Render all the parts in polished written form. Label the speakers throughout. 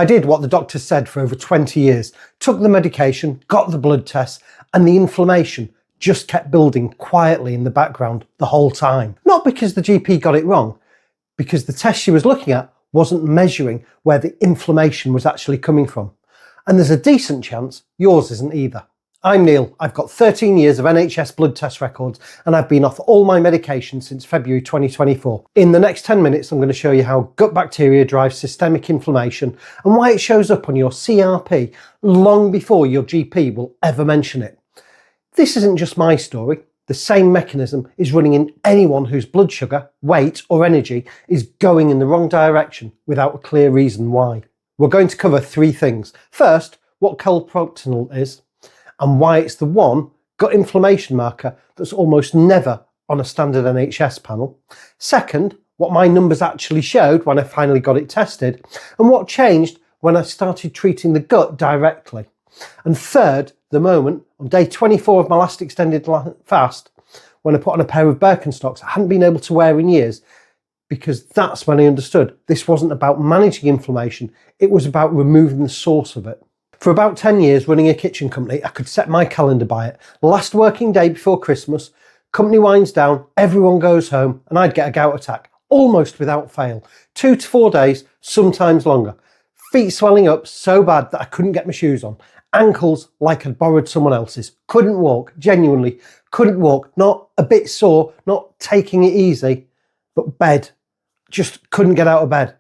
Speaker 1: I did what the doctor said for over 20 years, took the medication, got the blood tests, and the inflammation just kept building quietly in the background the whole time. Not because the GP got it wrong, because the test she was looking at wasn't measuring where the inflammation was actually coming from. And there's a decent chance yours isn't either. I'm Neil, I've got 13 years of NHS blood test records and I've been off all my medication since February 2024. In the next 10 minutes I'm going to show you how gut bacteria drives systemic inflammation and why it shows up on your CRP long before your GP will ever mention it. This isn't just my story, the same mechanism is running in anyone whose blood sugar, weight or energy is going in the wrong direction without a clear reason why. We're going to cover three things. First, what Calprotectin is, and why it's the one gut inflammation marker that's almost never on a standard NHS panel. Second, what my numbers actually showed when I finally got it tested, and what changed when I started treating the gut directly. And third, the moment on day 24 of my last extended fast, when I put on a pair of Birkenstocks I hadn't been able to wear in years, because that's when I understood this wasn't about managing inflammation, it was about removing the source of it. For about 10 years running a kitchen company, I could set my calendar by it. Last working day before Christmas, company winds down, everyone goes home, and I'd get a gout attack, almost without fail. 2 to 4 days, sometimes longer. Feet swelling up so bad that I couldn't get my shoes on. Ankles like I'd borrowed someone else's. Couldn't walk, genuinely couldn't walk. Not a bit sore, not taking it easy, but bed. Just couldn't get out of bed.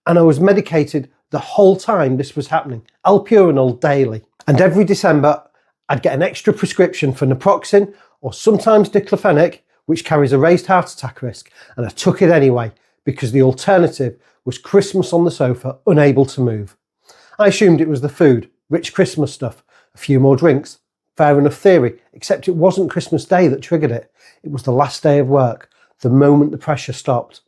Speaker 1: And I was medicated the whole time this was happening, alpurinol daily. And every December, I'd get an extra prescription for naproxen or sometimes diclofenac, which carries a raised heart attack risk. And I took it anyway, because the alternative was Christmas on the sofa, unable to move. I assumed it was the food, rich Christmas stuff, a few more drinks. Fair enough theory, except it wasn't Christmas Day that triggered it. It was the last day of work, the moment the pressure stopped.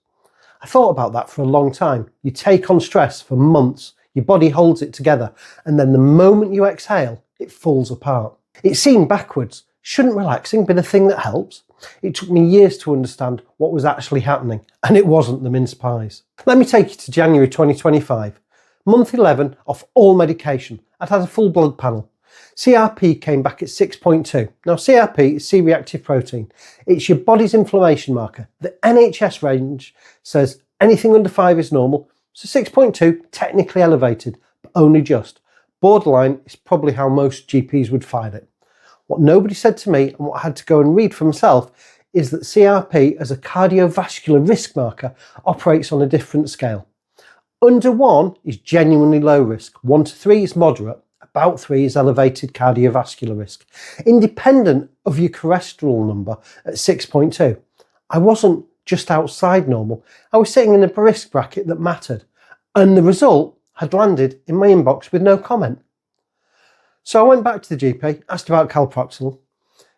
Speaker 1: I thought about that for a long time. You take on stress for months, your body holds it together, and then the moment you exhale, it falls apart. It seemed backwards. Shouldn't relaxing be the thing that helps? It took me years to understand what was actually happening, and it wasn't the mince pies. Let me take you to January 2025. Month 11 off all medication. I'd had a full blood panel. CRP came back at 6.2. Now CRP is C-reactive protein. It's your body's inflammation marker. The NHS range says anything under 5 is normal, so 6.2 technically elevated, but only just. Borderline is probably how most GPs would find it. What nobody said to me and what I had to go and read for myself is that CRP as a cardiovascular risk marker operates on a different scale. Under 1 is genuinely low risk, 1 to 3 is moderate, about 3 is elevated cardiovascular risk, independent of your cholesterol number at 6.2. I wasn't just outside normal, I was sitting in a risk bracket that mattered, and the result had landed in my inbox with no comment. So I went back to the GP, asked about Calprotectin.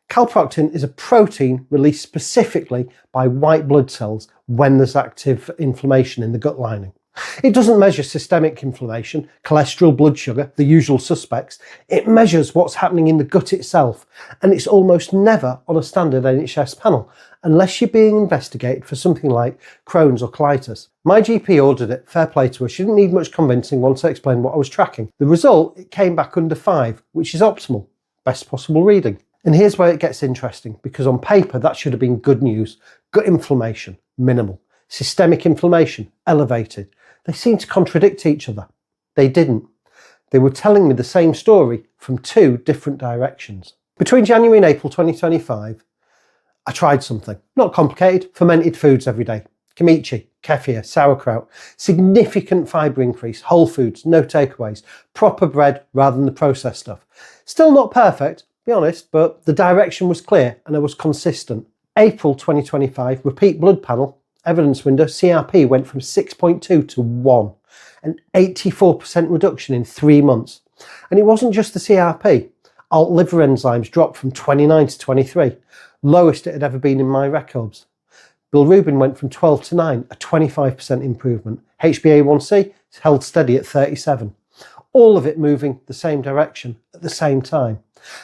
Speaker 1: Calprotectin is a protein released specifically by white blood cells when there's active inflammation in the gut lining. It doesn't measure systemic inflammation, cholesterol, blood sugar, the usual suspects. It measures what's happening in the gut itself, and it's almost never on a standard NHS panel, unless you're being investigated for something like Crohn's or colitis. My GP ordered it, fair play to her. She didn't need much convincing once I explained what I was tracking. The result, it came back under 5, which is optimal, best possible reading. And here's where it gets interesting, because on paper that should have been good news. Gut inflammation, minimal. Systemic inflammation, elevated. They seemed to contradict each other. They didn't. They were telling me the same story from 2 different directions. Between January and April 2025, I tried something. Not complicated, fermented foods every day. Kimchi, kefir, sauerkraut, significant fibre increase, whole foods, no takeaways, proper bread rather than the processed stuff. Still not perfect, be honest, but the direction was clear and I was consistent. April 2025, repeat blood panel, evidence window, CRP went from 6.2 to 1, an 84% reduction in 3 months. And it wasn't just the CRP. Alt liver enzymes dropped from 29 to 23, lowest it had ever been in my records. Bilirubin went from 12 to 9, a 25% improvement. HbA1c is held steady at 37. All of it moving the same direction at the same time.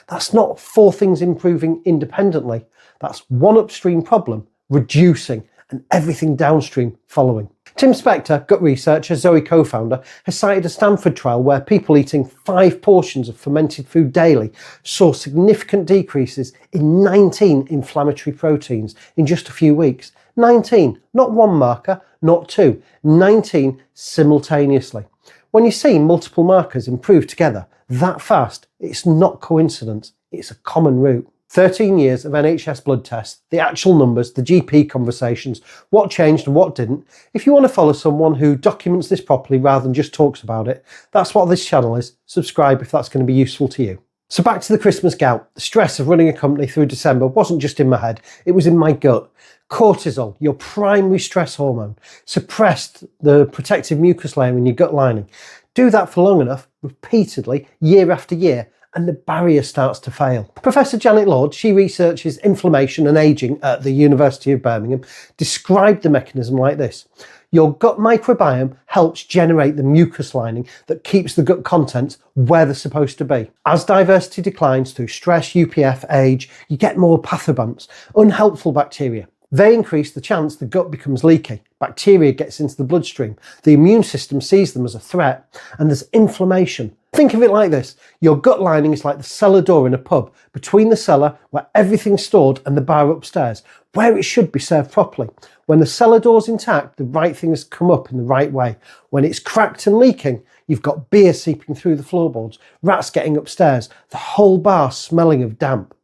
Speaker 1: That's not 4 things improving independently. That's one upstream problem reducing and everything downstream following. Tim Spector, gut researcher, Zoe co-founder, has cited a Stanford trial where people eating 5 portions of fermented food daily saw significant decreases in 19 inflammatory proteins in just a few weeks. 19, not one marker, not 2, 19 simultaneously. When you see multiple markers improve together that fast, it's not coincidence, it's a common route. 13 years of NHS blood tests, the actual numbers, the GP conversations, what changed and what didn't. If you want to follow someone who documents this properly rather than just talks about it, that's what this channel is. Subscribe if that's going to be useful to you. So back to the Christmas gout. The stress of running a company through December wasn't just in my head, it was in my gut. Cortisol, your primary stress hormone, suppressed the protective mucus layer in your gut lining. Do that for long enough, repeatedly, year after year, and the barrier starts to fail. Professor Janet Lord, she researches inflammation and ageing at the University of Birmingham, described the mechanism like this. Your gut microbiome helps generate the mucus lining that keeps the gut contents where they're supposed to be. As diversity declines through stress, UPF, age, you get more pathobunts, unhelpful bacteria. They increase the chance the gut becomes leaky. Bacteria gets into the bloodstream. The immune system sees them as a threat, and there's inflammation. Think of it like this. Your gut lining is like the cellar door in a pub, between the cellar where everything's stored and the bar upstairs, where it should be served properly. When the cellar door's intact, the right thing has come up in the right way. When it's cracked and leaking, you've got beer seeping through the floorboards, rats getting upstairs, the whole bar smelling of damp.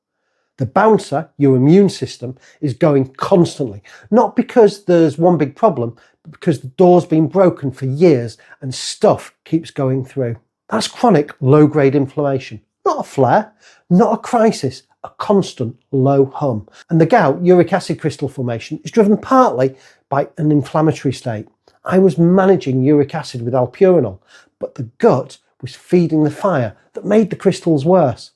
Speaker 1: The bouncer, your immune system, is going constantly, not because there's one big problem, but because the door's been broken for years and stuff keeps going through. That's chronic low-grade inflammation. Not a flare, not a crisis, a constant low hum. And the gout, uric acid crystal formation, is driven partly by an inflammatory state. I was managing uric acid with alpurinol, but the gut was feeding the fire that made the crystals worse.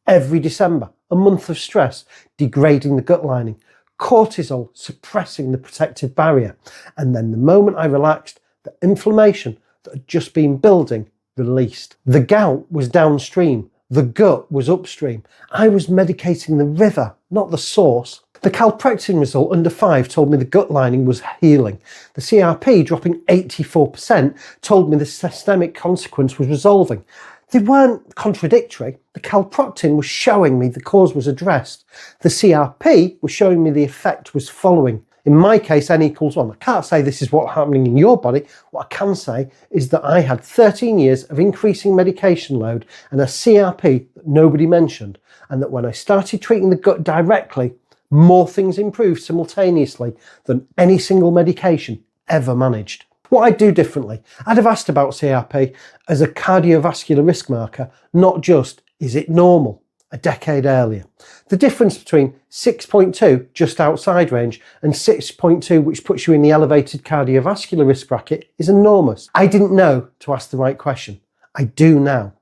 Speaker 1: Every December, a month of stress, degrading the gut lining, cortisol suppressing the protective barrier, and then the moment I relaxed, the inflammation that had just been building released. The gout was downstream, the gut was upstream. I was medicating the river, not the source. The Calprotectin result under 5 told me the gut lining was healing. The CRP dropping 84% told me the systemic consequence was resolving. They weren't contradictory. The Calprotectin was showing me the cause was addressed. The CRP was showing me the effect was following. In my case, N equals 1. I can't say this is what's happening in your body. What I can say is that I had 13 years of increasing medication load and a CRP that nobody mentioned, and that when I started treating the gut directly, more things improved simultaneously than any single medication ever managed. What I'd do differently, I'd have asked about CRP as a cardiovascular risk marker, not just, is it normal, a decade earlier. The difference between 6.2, just outside range, and 6.2, which puts you in the elevated cardiovascular risk bracket, is enormous. I didn't know to ask the right question. I do now.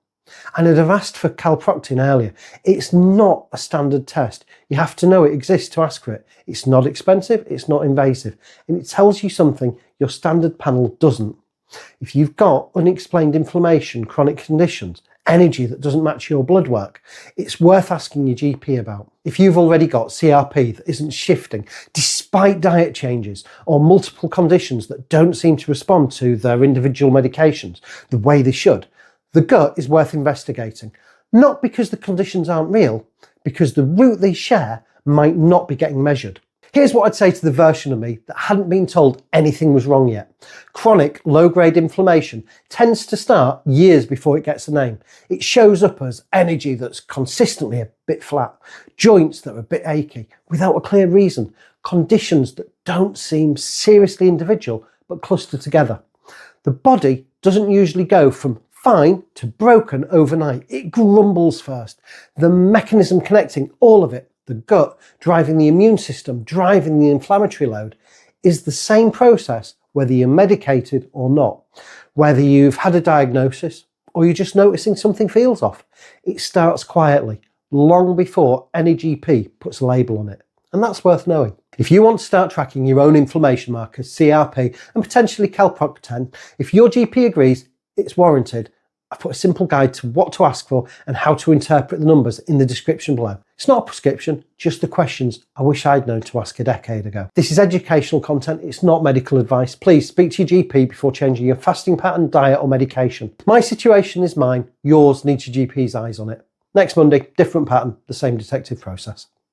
Speaker 1: And I'd have asked for Calprotectin earlier. It's not a standard test. You have to know it exists to ask for it. It's not expensive, it's not invasive, and it tells you something your standard panel doesn't. If you've got unexplained inflammation, chronic conditions, energy that doesn't match your blood work, it's worth asking your GP about. If you've already got CRP that isn't shifting despite diet changes or multiple conditions that don't seem to respond to their individual medications the way they should, the gut is worth investigating. Not because the conditions aren't real, because the route they share might not be getting measured. Here's what I'd say to the version of me that hadn't been told anything was wrong yet. Chronic low-grade inflammation tends to start years before it gets a name. It shows up as energy that's consistently a bit flat, joints that are a bit achy, without a clear reason, conditions that don't seem seriously individual but cluster together. The body doesn't usually go from fine to broken overnight. It grumbles first. The mechanism connecting all of it, the gut, driving the immune system, driving the inflammatory load, is the same process whether you're medicated or not, whether you've had a diagnosis or you're just noticing something feels off. It starts quietly, long before any GP puts a label on it. And that's worth knowing. If you want to start tracking your own inflammation markers, CRP, and potentially Calprotectin, if your GP agrees, it's warranted. I've put a simple guide to what to ask for and how to interpret the numbers in the description below. It's not a prescription, just the questions I wish I'd known to ask a decade ago. This is educational content, it's not medical advice. Please speak to your GP before changing your fasting pattern, diet or medication. My situation is mine, yours needs your GP's eyes on it. Next Monday, different pattern, the same detective process.